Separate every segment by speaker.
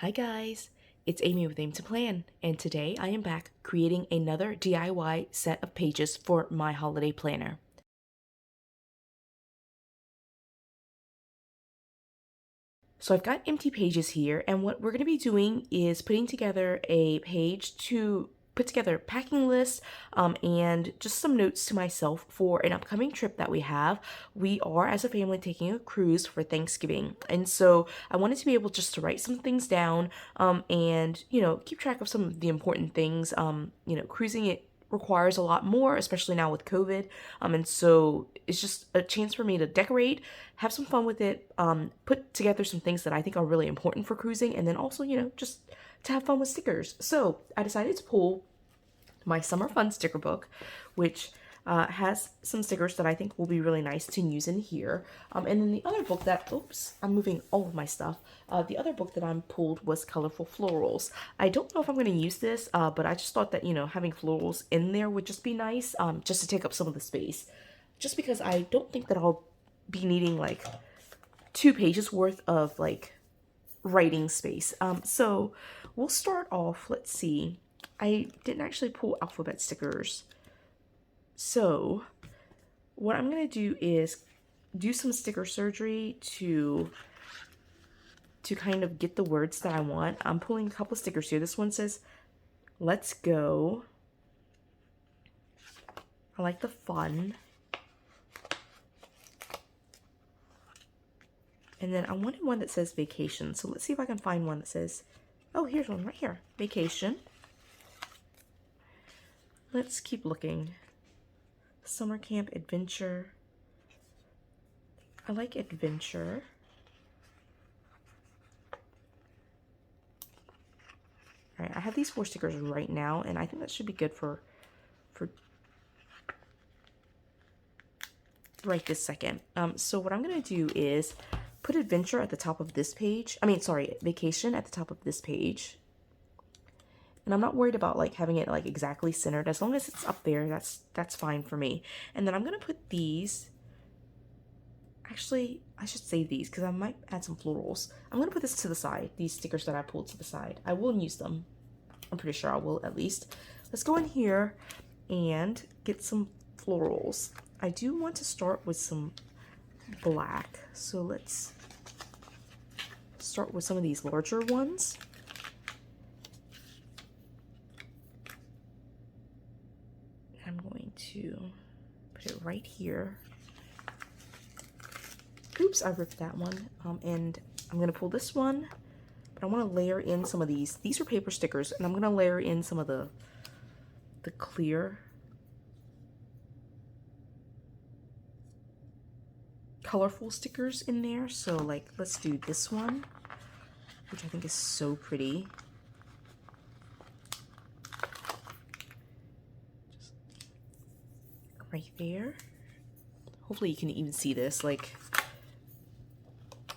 Speaker 1: Hi guys, it's Amy with Aim to Plan, and today I am back creating another DIY set of pages for my holiday planner. So I've got empty pages here, and what we're going to be doing is putting together a page to put together a packing list and just some notes to myself for an upcoming trip that we have. We are, as a family, taking a cruise for Thanksgiving, and so I wanted to be able just to write some things down and, keep track of some of the important things. Cruising it requires a lot more, especially now with COVID. And so it's just a chance for me to decorate, have some fun with it, put together some things that I think are really important for cruising, and then also, just to have fun with stickers. So I decided to pull my Summer Fun sticker book, which has some stickers that I think will be really nice to use in here. And then the other book that, oops, I'm moving all of my stuff. The other book that I pulled was Colorful Florals. I don't know if I'm going to use this, but I just thought that, having florals in there would just be nice, just to take up some of the space. Just because I don't think that I'll be needing like 2 pages worth of like writing space. So we'll start off, let's see. I didn't actually pull alphabet stickers. So what I'm going to do is do some sticker surgery to kind of get the words that I want. I'm pulling a couple stickers here. This one says, "Let's go." I like the fun. And then I wanted one that says vacation. So let's see if I can find one that says, oh, here's one right here. Vacation. Let's keep looking. Summer camp adventure. I like adventure. All right, I have these 4 stickers right now, and I think that should be good for right this second. So what I'm gonna do is put adventure at the top of this page. Vacation at the top of this page. And I'm not worried about like having it like exactly centered. As long as it's up there, that's fine for me. And then I'm gonna put these. Actually, I should save these because I might add some florals. I'm gonna put this to the side. These stickers that I pulled to the side. I will use them. I'm pretty sure I will at least. Let's go in here and get some florals. I do want to start with some black. So let's start with some of these larger ones. I'm going to put it right here. Oops, I ripped that one. And I'm going to pull this one, but I want to layer in some of these. These are paper stickers, and I'm going to layer in some of the clear colorful stickers in there. So like, let's do this one, which I think is so pretty. Just right there. Hopefully you can even see this. Like,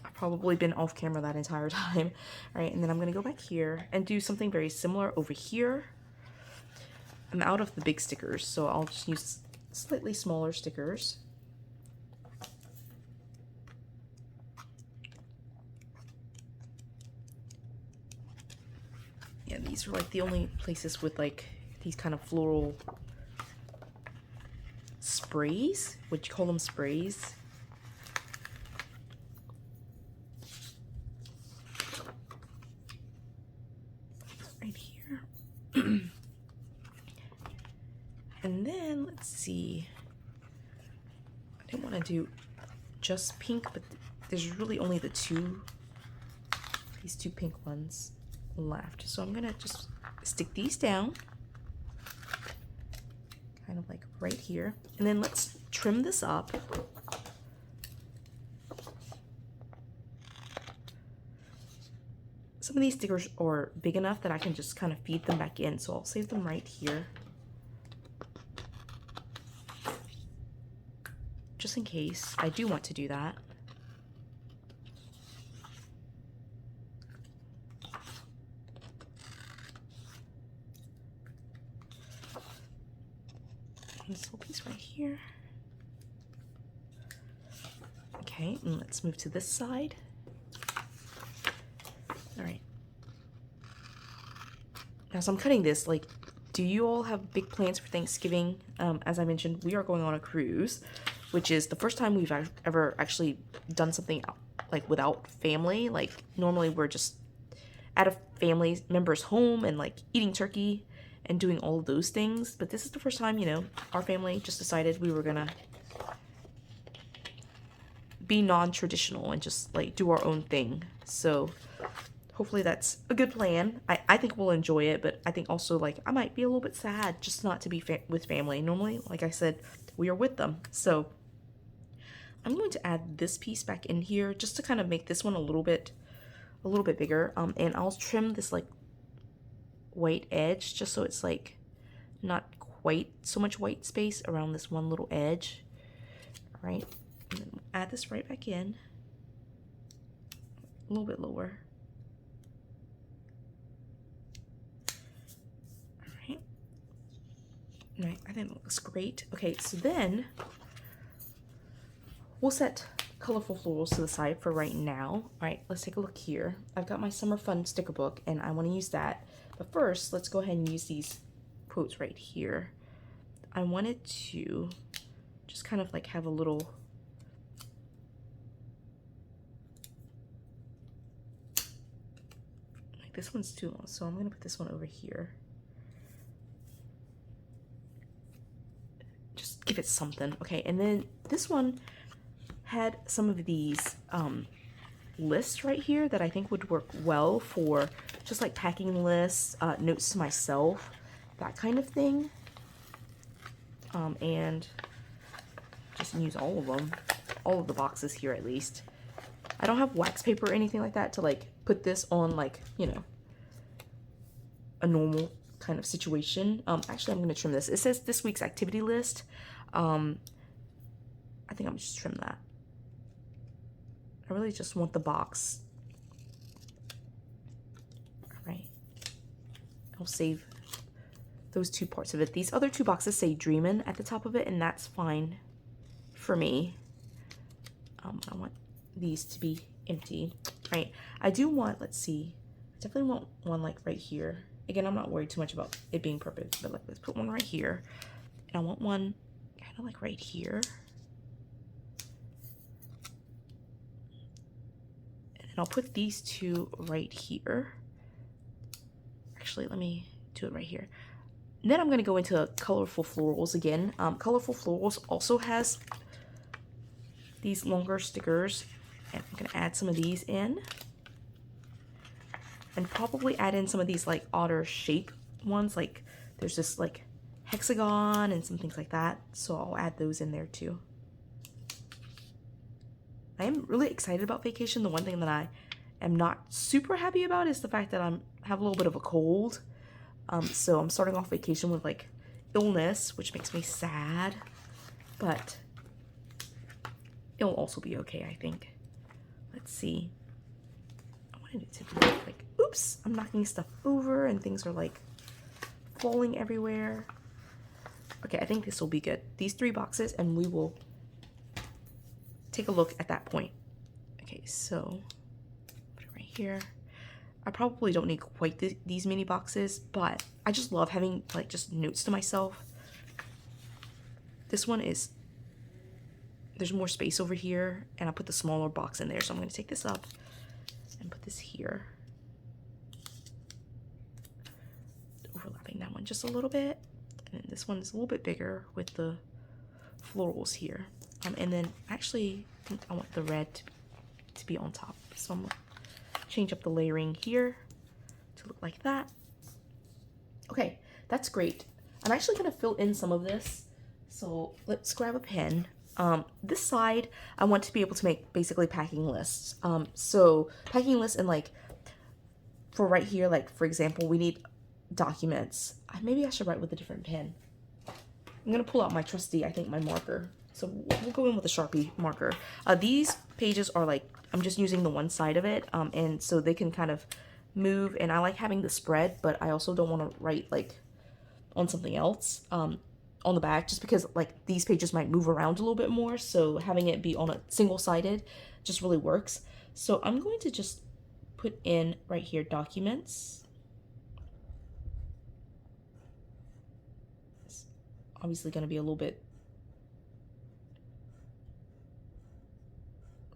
Speaker 1: I've probably been off camera that entire time. All right, and then I'm gonna go back here and do something very similar over here. I'm out of the big stickers, so I'll just use slightly smaller stickers. Yeah, these are like the only places with like these kind of floral sprays. Would you call them sprays? Right here. And then let's see. I didn't want to do just pink, but there's really only these two pink ones left. So I'm gonna just stick these down, kind of like right here. And then let's trim this up. Some of these stickers are big enough that I can just kind of feed them back in, so I'll save them right here. Just in case I do want to do that. This little piece right here. Okay, and let's move to this side. All right. As I'm cutting this, like, do you all have big plans for Thanksgiving? As I mentioned, we are going on a cruise, which is the first time we've ever actually done something like without family. Like, normally we're just at a family member's home and like eating turkey and doing all of those things. But this is the first time, you know, our family just decided we were gonna be non-traditional and just like do our own thing. So hopefully that's a good plan. I think we'll enjoy it, but I think also like I might be a little bit sad just not to be with family. Normally, like I said, we are with them. So I'm going to add this piece back in here just to kind of make this one a little bit bigger. And I'll trim this like white edge just so it's like not quite so much white space around this one little edge. All right, and then add this right back in, a little bit lower. All right, I think that looks great. Okay, so then we'll set colorful florals to the side for right now. All right, let's take a look here. I've got my summer fun sticker book and I want to use that. But first, let's go ahead and use these quotes right here. I wanted to just kind of like have a little like this one's too long, so I'm going to put this one over here. Just give it something. Okay, and then this one had some of these lists right here that I think would work well for just like packing lists, notes to myself, that kind of thing. And just use all of them, all of the boxes here at least. I don't have wax paper or anything like that to like put this on like, you know, a normal kind of situation. Actually, I'm going to trim this. It says this week's activity list. I think I'm just trim that. I really just want the box. All right. I'll save those two parts of it. These other two boxes say Dreamin' at the top of it, and that's fine for me. I want these to be empty. All right. I do want, let's see, I definitely want one like right here. Again, I'm not worried too much about it being perfect, but like let's put one right here. And I want one kind of like right here. And I'll put these two right here. Actually, let me do it right here. And then I'm going to go into colorful florals again. Colorful florals also has these longer stickers, and I'm going to add some of these in. And probably add in some of these like odder shape ones, like there's this like hexagon and some things like that. So I'll add those in there too. I am really excited about vacation. The one thing that I am not super happy about is the fact that I have a little bit of a cold. So I'm starting off vacation with like illness, which makes me sad, but it'll also be okay, I think. Let's see. I wanted it to be like, oops, I'm knocking stuff over and things are like falling everywhere. Okay, I think this will be good. These 3 boxes, and we will take a look at that point. Okay, so put it right here. I probably don't need quite these many boxes, but I just love having like just notes to myself. This one is, there's more space over here, and I put the smaller box in there, so I'm going to take this up and put this here. Overlapping that one just a little bit, and then this one is a little bit bigger with the florals here. And then actually I think I want the red to be on top, so I'm going to change up the layering here to look like that. Okay, that's great. I'm actually going to fill in some of this, so let's grab a pen. This side, I want to be able to make basically packing lists. So packing lists, and like for right here, like for example, we need documents. Maybe I should write with a different pen. I'm gonna pull out my trusty, I think, my marker. So we'll go in with a Sharpie marker. These pages are like, I'm just using the one side of it, and so they can kind of move, and I like having the spread, but I also don't want to write like on something else on the back, just because like these pages might move around a little bit more, so having it be on a single-sided just really works. So I'm going to just put in right here documents, obviously going to be a little bit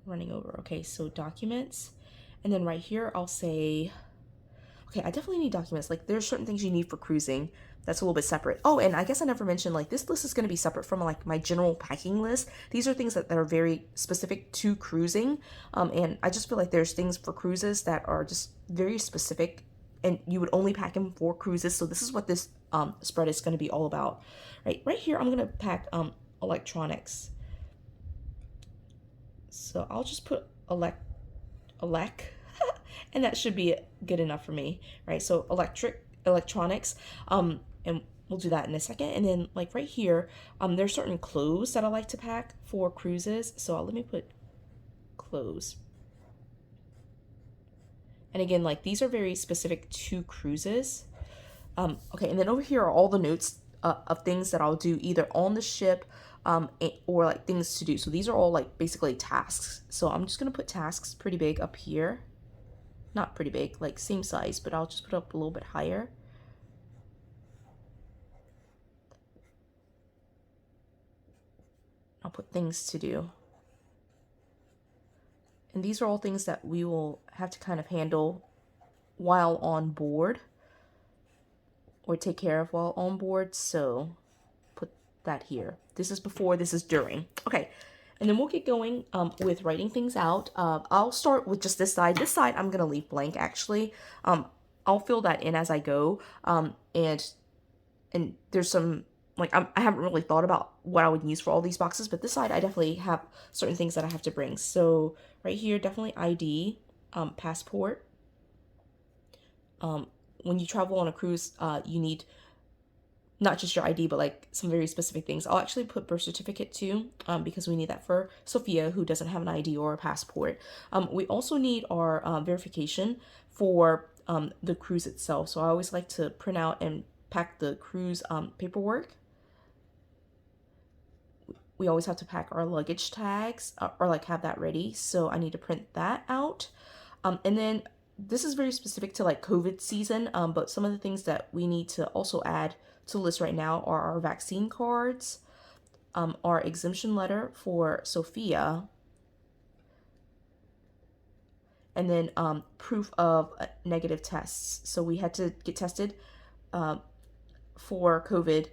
Speaker 1: running over. Okay, so documents. And then right here, I'll say, okay, I definitely need documents. Like there's certain things you need for cruising. That's a little bit separate. Oh, and I guess I never mentioned, like, this list is going to be separate from like my general packing list. These are things that are very specific to cruising. And I just feel like there's things for cruises that are just very specific and you would only pack them for cruises. So this is what this spread is going to be all about. Right here, I'm going to pack electronics. So I'll just put elec, and that should be good enough for me, right? So electronics, and we'll do that in a second. And then like right here, there's certain clothes that I like to pack for cruises. So let me put clothes. And again, like these are very specific to cruises. Okay, and then over here are all the notes of things that I'll do either on the ship or like things to do. So these are all like basically tasks. So I'm just gonna put tasks pretty big up here. Not pretty big, like same size, but I'll just put up a little bit higher. I'll put things to do. And these are all things that we will have to kind of handle while on board or take care of while on board. So put that here. This is before, this is during. Okay. And then we'll get going with writing things out. I'll start with just this side. This side I'm going to leave blank actually. I'll fill that in as I go. And there's some, like, I haven't really thought about what I would use for all these boxes, but this side I definitely have certain things that I have to bring. So right here, definitely ID, passport. When you travel on a cruise, you need not just your ID, but like some very specific things. I'll actually put birth certificate too, because we need that for Sophia, who doesn't have an ID or a passport. We also need our verification for the cruise itself. So I always like to print out and pack the cruise paperwork. We always have to pack our luggage tags or like have that ready. So I need to print that out. And then this is very specific to like COVID season, but some of the things that we need to also add to the list right now are our vaccine cards, our exemption letter for Sophia, and then proof of negative tests. So we had to get tested for COVID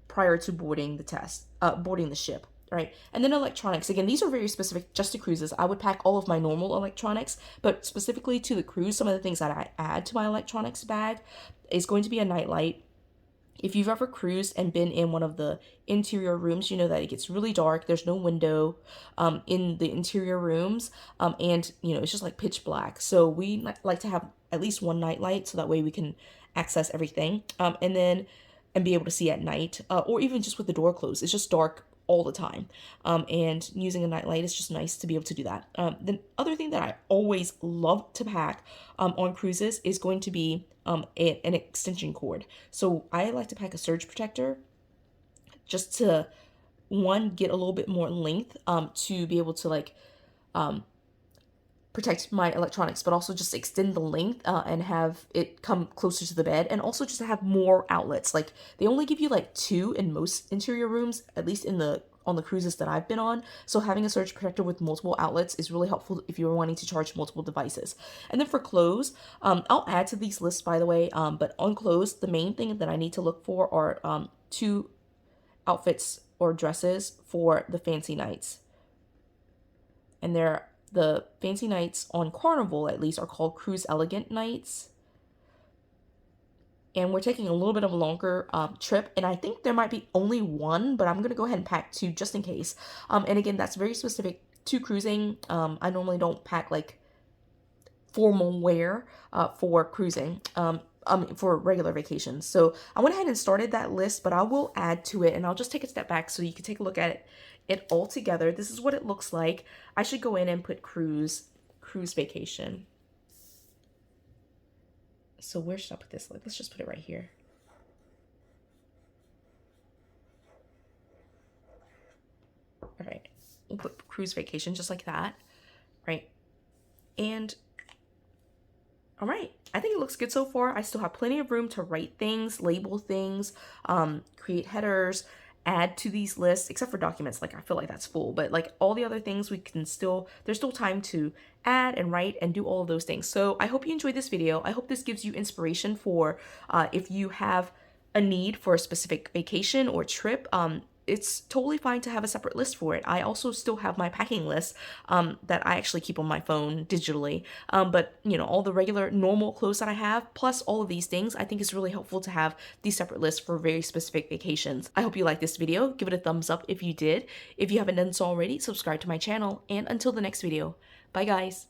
Speaker 1: prior to boarding the ship. Right. And then electronics. Again, these are very specific just to cruises. I would pack all of my normal electronics, but specifically to the cruise, some of the things that I add to my electronics bag is going to be a nightlight. If you've ever cruised and been in one of the interior rooms, you know that it gets really dark. There's no window in the interior rooms, and you know it's just like pitch black. So we like to have at least one nightlight, so that way we can access everything, and be able to see at night, or even just with the door closed. It's just dark all the time, and using a nightlight is just nice to be able to do that. The other thing that I always love to pack on cruises is going to be an extension cord. So I like to pack a surge protector just to, one, get a little bit more length to be able to like protect my electronics, but also just extend the length and have it come closer to the bed, and also just to have more outlets. Like they only give you like 2 in most interior rooms, at least on the cruises that I've been on. So having a surge protector with multiple outlets is really helpful if you're wanting to charge multiple devices. And then for clothes, I'll add to these lists, by the way, but on clothes, the main thing that I need to look for are 2 outfits or dresses for the fancy nights. And the fancy nights on Carnival, at least, are called Cruise Elegant nights. And we're taking a little bit of a longer trip, and I think there might be only one, but I'm going to go ahead and pack 2 just in case. And again, that's very specific to cruising. I normally don't pack like formal wear for cruising. For regular vacations. So I went ahead and started that list, but I will add to it, and I'll just take a step back so you can take a look at it all together. This is what it looks like. I should go in and put cruise vacation. So where should I put this? Let's just put it right here. All right, we'll put cruise vacation just like that, right? And all right, I think it looks good so far. I still have plenty of room to write things, label things, create headers, add to these lists, except for documents. Like, I feel like that's full, but like all the other things, we can still, there's still time to add and write and do all of those things. So I hope you enjoyed this video. I hope this gives you inspiration for if you have a need for a specific vacation or trip. It's totally fine to have a separate list for it. I also still have my packing list that I actually keep on my phone digitally. But you know, all the regular normal clothes that I have, plus all of these things, I think it's really helpful to have these separate lists for very specific vacations. I hope you liked this video. Give it a thumbs up if you did. If you haven't done so already, subscribe to my channel. And until the next video, bye guys.